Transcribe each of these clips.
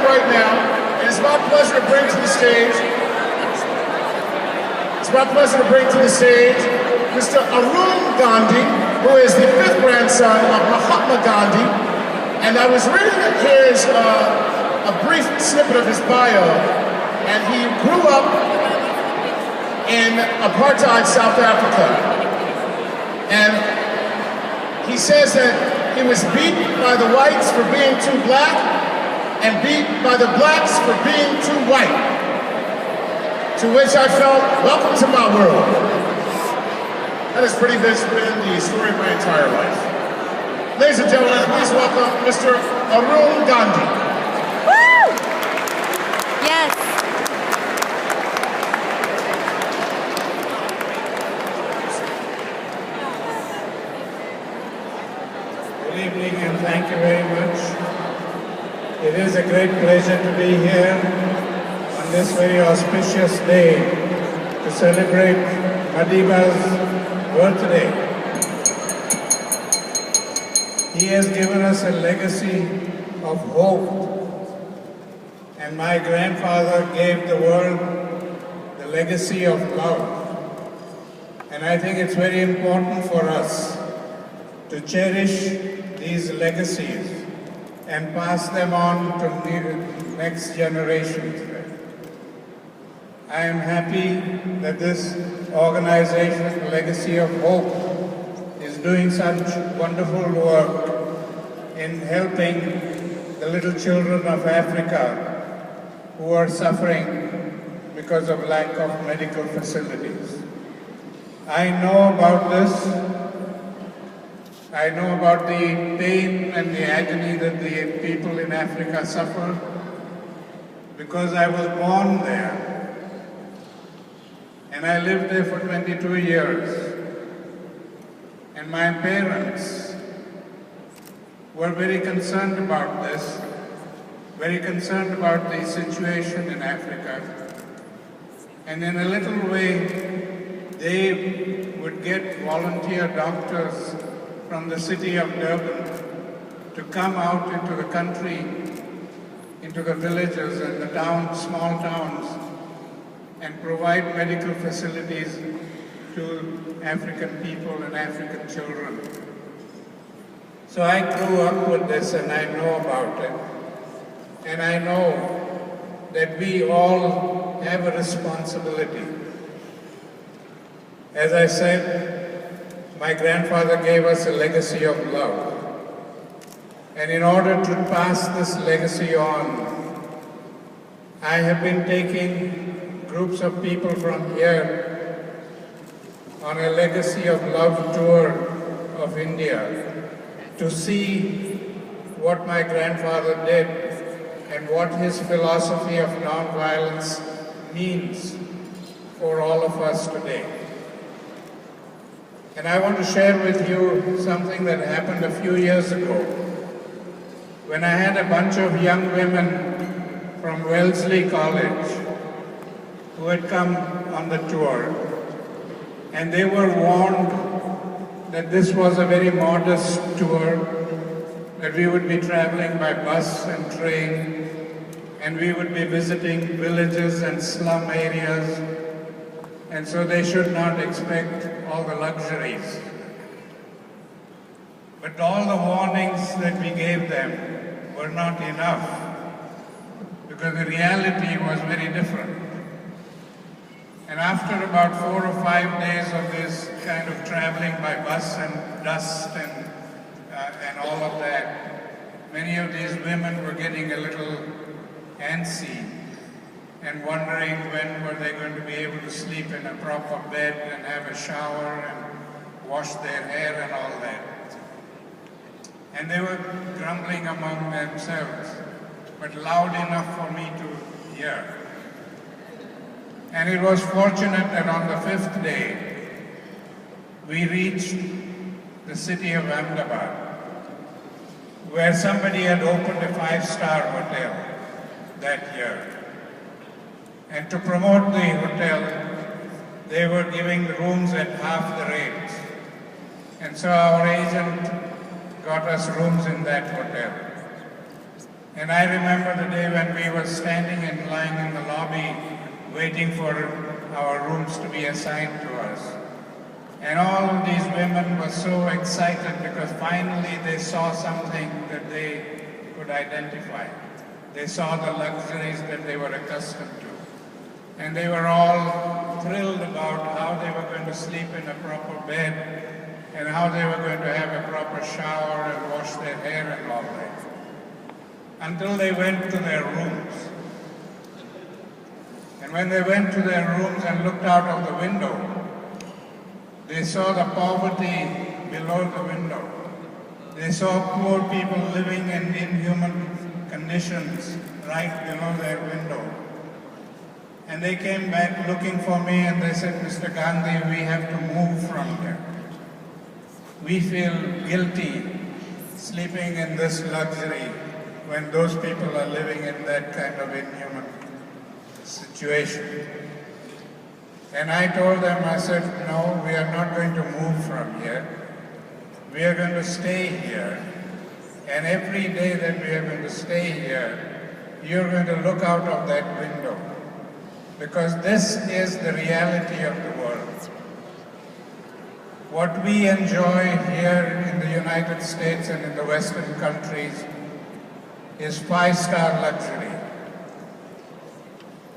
right now, and it's my pleasure to bring to the stage. It's my pleasure to bring to the stage Mr. Arun Gandhi, who is the fifth grandson of Mahatma Gandhi. And I was reading a brief snippet of his bio, and he grew up in apartheid South Africa. And he says that he was beaten by the whites for being too black and beaten by the blacks for being too white. To which I felt, welcome to my world. That has pretty much been the story of my entire life. Ladies and gentlemen, please welcome Mr. Arun Gandhi. Woo! Yes. Good evening and thank you very much. It is a great pleasure to be here on this very auspicious day to celebrate Madiba's birthday. He has given us a legacy of hope, and my grandfather gave the world the legacy of love. And I think it's very important for us to cherish these legacies and pass them on to the next generations. I am happy that this organization, Legacy of Hope, is doing such wonderful work in helping the little children of Africa who are suffering because of lack of medical facilities. I know about this. I know about the pain and the agony that the people in Africa suffer because I was born there. And I lived there for 22 years. And my parents were very concerned about this, very concerned about the situation in Africa. And in a little way, they would get volunteer doctors from the city of Durban to come out into the country, into the villages and the towns, small towns, and provide medical facilities to African people and African children. So I grew up with this and I know about it. And I know that we all have a responsibility. As I said, my grandfather gave us a legacy of love. And in order to pass this legacy on, I have been taking groups of people from here on a Legacy of Love tour of India to see what my grandfather did and what his philosophy of nonviolence means for all of us today. And I want to share with you something that happened a few years ago when I had a bunch of young women from Wellesley College who had come on the tour, and they were warned that this was a very modest tour, that we would be traveling by bus and train, and we would be visiting villages and slum areas, and so they should not expect all the luxuries. But all the warnings that we gave them were not enough, because the reality was very different. And after about 4 or 5 days of this kind of traveling by bus and dust and all of that, many of these women were getting a little antsy and wondering when were they going to be able to sleep in a proper bed and have a shower and wash their hair and all that. And they were grumbling among themselves, but loud enough for me to hear. And it was fortunate that on the 5th day, we reached the city of Ahmedabad, where somebody had opened a 5-star hotel that year. And to promote the hotel, they were giving the rooms at half the rate. And so our agent got us rooms in that hotel. And I remember the day when we were standing and lying in the lobby waiting for our rooms to be assigned to us. And all of these women were so excited because finally they saw something that they could identify. They saw the luxuries that they were accustomed to. And they were all thrilled about how they were going to sleep in a proper bed and how they were going to have a proper shower and wash their hair and all that. Until they went to their rooms. And when they went to their rooms and looked out of the window, they saw the poverty below the window. They saw poor people living in inhuman conditions right below their window. And they came back looking for me and they said, Mr. Gandhi, we have to move from here. We feel guilty sleeping in this luxury when those people are living in that kind of inhuman situation. And I told them, I said, no, we are not going to move from here. We are going to stay here. And every day that we are going to stay here, you're going to look out of that window. Because this is the reality of the world. What we enjoy here in the United States and in the Western countries is five-star luxury.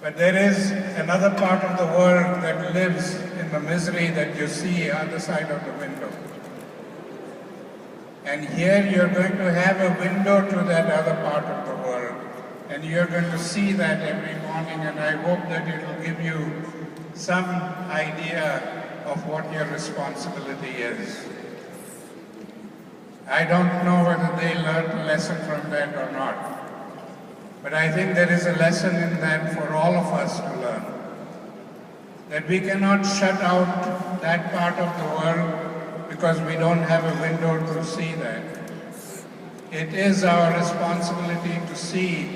But there is another part of the world that lives in the misery that you see other side of the window. And here you're going to have a window to that other part of the world. And you're going to see that every morning, and I hope that it will give you some idea of what your responsibility is. I don't know whether they learned a lesson from that or not. But I think there is a lesson in that for all of us to learn. That we cannot shut out that part of the world because we don't have a window to see that. It is our responsibility to see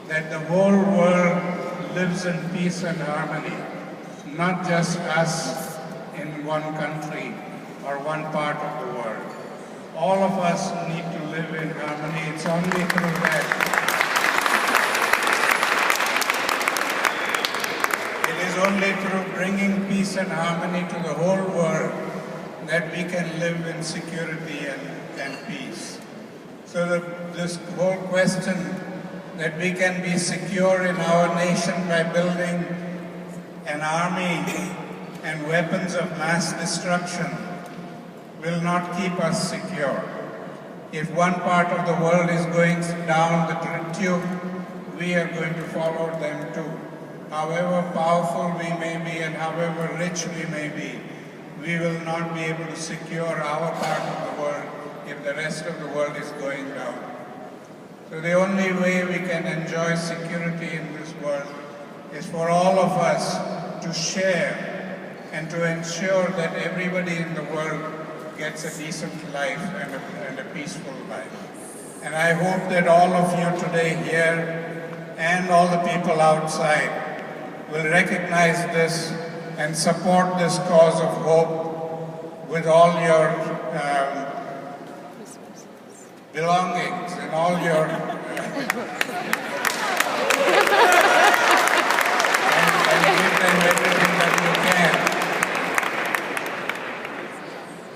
that the whole world lives in peace and harmony, not just us in one country or one part of the world. All of us need to live in harmony. It's only through that. It is only through bringing peace and harmony to the whole world that we can live in security and peace. So this whole question that we can be secure in our nation by building an army and weapons of mass destruction will not keep us secure. If one part of the world is going down the tube, we are going to follow them too. However powerful we may be and however rich we may be, we will not be able to secure our part of the world if the rest of the world is going down. So the only way we can enjoy security in this world is for all of us to share and to ensure that everybody in the world gets a decent life and a peaceful life. And I hope that all of you today here and all the people outside will recognize this and support this cause of hope with all your belongings and all your and give them everything that you can.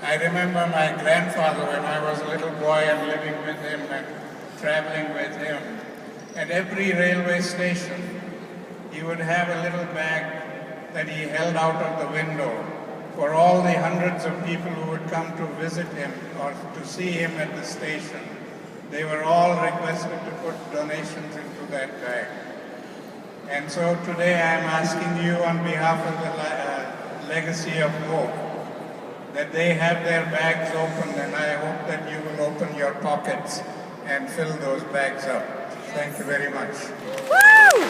I remember my grandfather when I was a little boy and living with him and traveling with him. At every railway station, he would have a little bag that he held out of the window for all the hundreds of people who would come to visit him or to see him at the station. They were all requested to put donations into that bag. And so today I am asking you on behalf of the Legacy of Hope that they have their bags open, and I hope that you will open your pockets and fill those bags up. Thank you very much. Woo!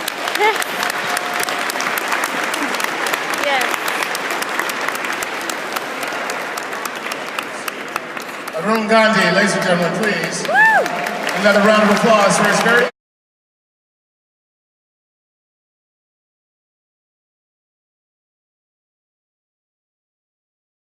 Yes. Arun Gandhi, ladies and gentlemen, please. Woo! Another round of applause for his very